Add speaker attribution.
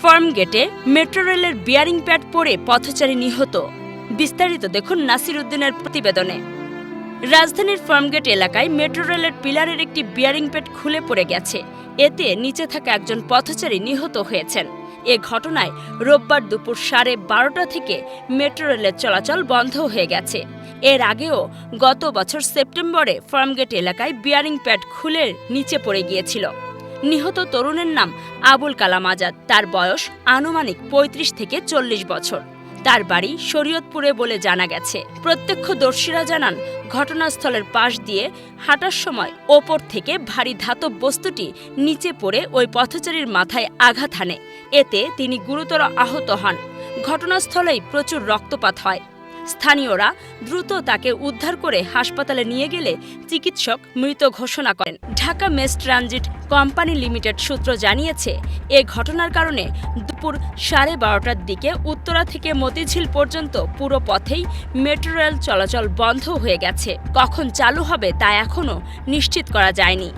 Speaker 1: ফার্মগেটে metro রেলের bearing pad পড়ে পথচারী নিহত। বিস্তারিত দেখুন নাসির উদ্দিনের প্রতিবেদনে। রাজধানীর ফার্মগেট এলাকায় মেট্রো রেলের পিলারের একটি বিয়ারিং প্যাড খুলে পড়ে গেছে। এতে নিচে থাকা একজন পথচারী নিহত হয়েছেন। এ ঘটনায় রোববার দুপুর 12:30 থেকে মেট্রো রেলের চলাচল বন্ধ হয়ে গেছে। এর আগেও গত বছর সেপ্টেম্বরে ফার্মগেট এলাকায় বিয়ারিং প্যাড খুলে নিচে পড়ে গিয়েছিল। নিহত তরুণের নাম আবুল কালাম আজাদ। তার বয়স আনুমানিক 35 থেকে 40 বছর। তার বাড়ি শরীয়তপুরে বলে জানা গেছে। প্রত্যক্ষদর্শীরা জানান, ঘটনাস্থলের পাশ দিয়ে হাঁটার সময় ওপর থেকে ভারী ধাতব বস্তুটি নিচে পড়ে ওই পথচারীর মাথায় আঘাত হানে। এতে তিনি গুরুতর আহত হন। ঘটনাস্থলেই প্রচুর রক্তপাত হয়। স্থানীয়রা দ্রুত তাকে উদ্ধার করে হাসপাতালে নিয়ে গেলে চিকিৎসক মৃত ঘোষণা করেন। Dhaka mace transit company limited সূত্র জানিয়েছে, এ ঘটনার কারণে দুপুর 12:30টার দিকে উত্তরা থেকে মতিঝিল পর্যন্ত পুরো পথেই মেট্রো রেল চলাচল বন্ধ হয়ে গেছে। কখন চালু হবে তা এখনও নিশ্চিত করা যায়নি।